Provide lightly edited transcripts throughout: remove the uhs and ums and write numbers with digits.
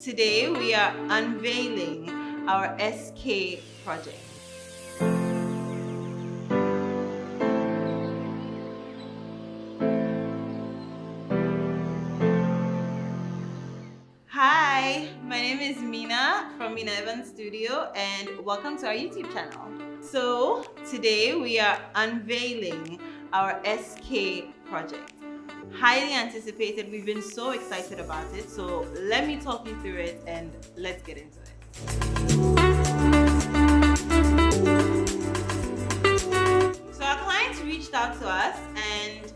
Today we are unveiling our SK project. Hi, my name is Mina from Mina Evans Studio and welcome to our YouTube channel. So today we are unveiling our SK project. Highly anticipated. We've been so excited about it. So let me talk you through it and let's get into it. So our clients reached out to us and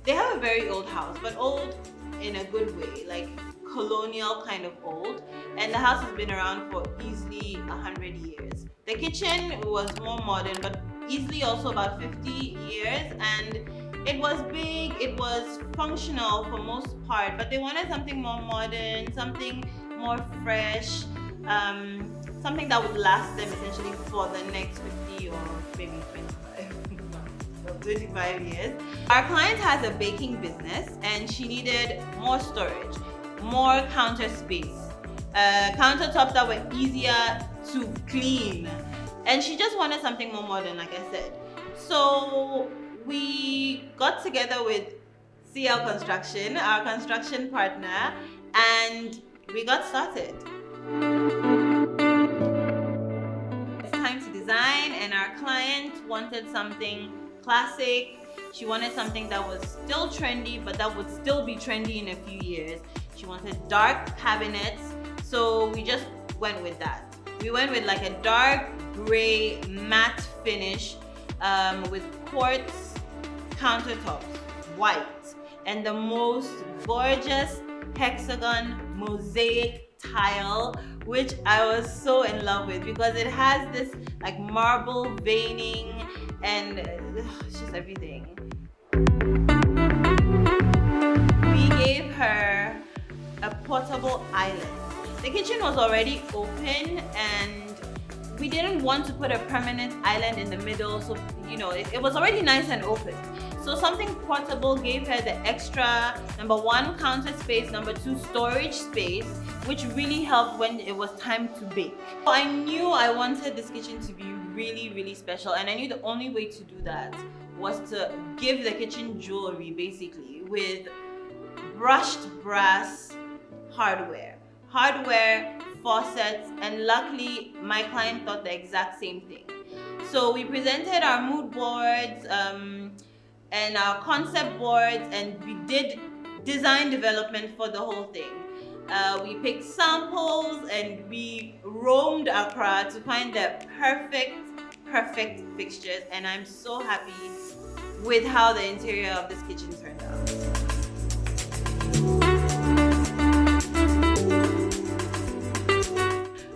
they have a very old house, but old in a good way, like colonial kind of old. And the house has been around for easily 100 years. The kitchen was more modern, but easily also about 50 years. And it was big, it was functional for most part, but they wanted something more modern, something more fresh, something that would last them essentially for the next 50 or maybe 25 years. Our client has a baking business and she needed more storage, more counter space, countertops that were easier to clean, and she just wanted something more modern, like I said. So we got together with CL Construction, our construction partner, and we got started. It's time to design, and our client wanted something classic. She wanted something that was still trendy, but that would still be trendy in a few years. She wanted dark cabinets, so we just went with that. We went with like a dark gray matte finish with quartz countertops, white, and the most gorgeous hexagon mosaic tile, which I was so in love with because it has this like marble veining and it's just everything. We gave her a portable island. The kitchen was already open and we didn't want to put a permanent island in the middle, so it was already nice and open. So something portable gave her the extra, number one, counter space, number two, storage space, which really helped when it was time to bake. So I knew I wanted this kitchen to be really, really special, and I knew the only way to do that was to give the kitchen jewelry, basically, with brushed brass hardware, faucets, and luckily my client thought the exact same thing. So we presented our mood boards and our concept boards, and we did design development for the whole thing. We picked samples and we roamed Accra to find the perfect fixtures, and I'm so happy with how the interior of this kitchen turned out.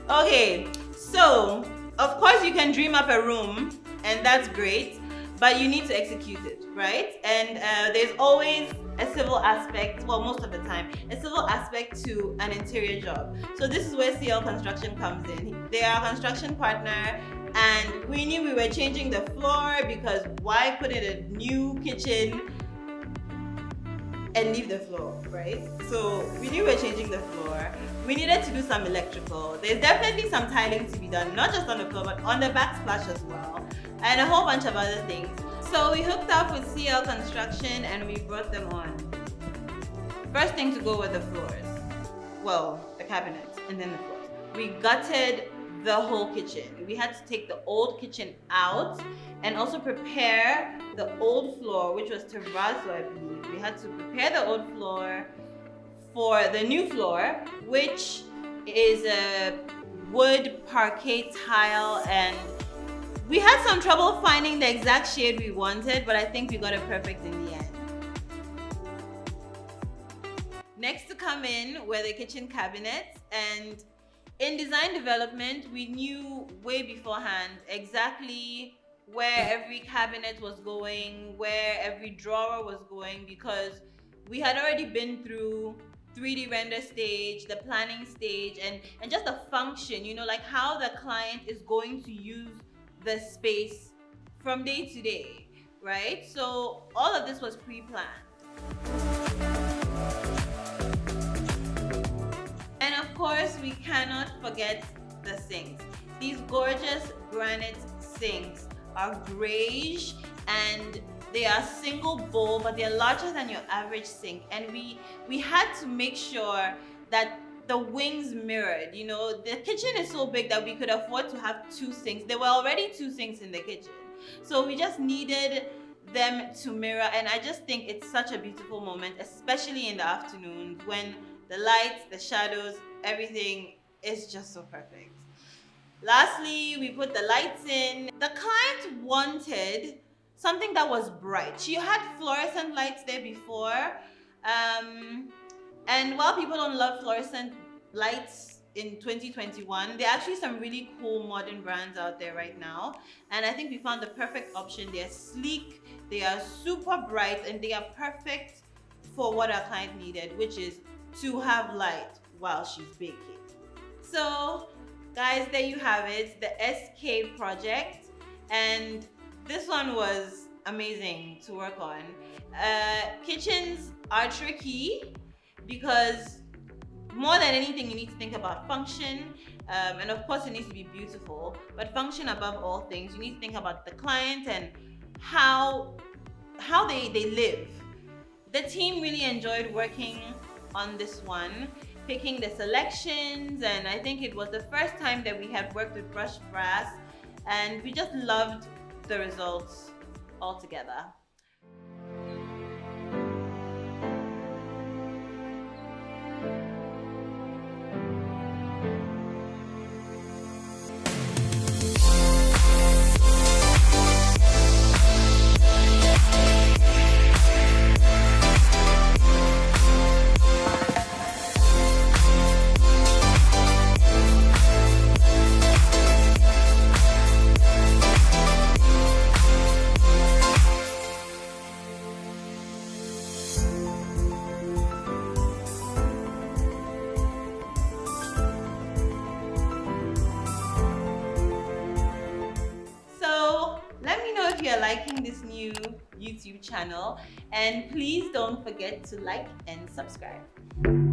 Okay, so of course you can dream up a room and that's great, but you need to execute it, right? And there's always a civil aspect, well, most of the time, a civil aspect to an interior job. So this is where CL Construction comes in. They are our construction partner, and we knew we were changing the floor because why put in a new kitchen and leave the floor, right? So we knew we were changing the floor. We needed to do some electrical. There's definitely some tiling to be done, not just on the floor, but on the backsplash as well, and a whole bunch of other things. So we hooked up with CL Construction and we brought them on. First thing to go were the floors. Well, the cabinets and then the floors. We gutted the whole kitchen. We had to take the old kitchen out and also prepare the old floor, which was terrazzo, I believe. We had to prepare the old floor for the new floor, which is a wood parquet tile, and we had some trouble finding the exact shade we wanted, but I think we got it perfect in the end. Next to come in were the kitchen cabinets, and in design development, we knew way beforehand exactly where every cabinet was going, where every drawer was going, because we had already been through 3D render stage, the planning stage, and just the function, like how the client is going to use the space from day to day, right? So all of this was pre-planned. And of course, course, we cannot forget the sinks. These gorgeous granite sinks are grayish and they are single bowl, but they're larger than your average sink. And we had to make sure that the wings mirrored. You know, the kitchen is so big that we could afford to have 2 sinks. There were already 2 sinks in the kitchen, so we just needed them to mirror. And I just think it's such a beautiful moment, especially in the afternoon when the lights, the shadows, everything is just so perfect. Lastly, we put the lights in. The client wanted something that was bright. She had fluorescent lights there before. And while people don't love fluorescent lights in 2021, there are actually some really cool modern brands out there right now. And I think we found the perfect option. They're sleek, they are super bright, and they are perfect for what our client needed, which is to have light while she's baking. So guys, there you have it, the SK project. And this one was amazing to work on. Kitchens are tricky because more than anything, you need to think about function, and of course it needs to be beautiful, but function above all things. You need to think about the client and how they live. The team really enjoyed working on this one, picking the selections, and I think it was the first time that we had worked with brushed brass, and we just loved the results altogether. If you're liking this new YouTube channel, and please don't forget to like and subscribe.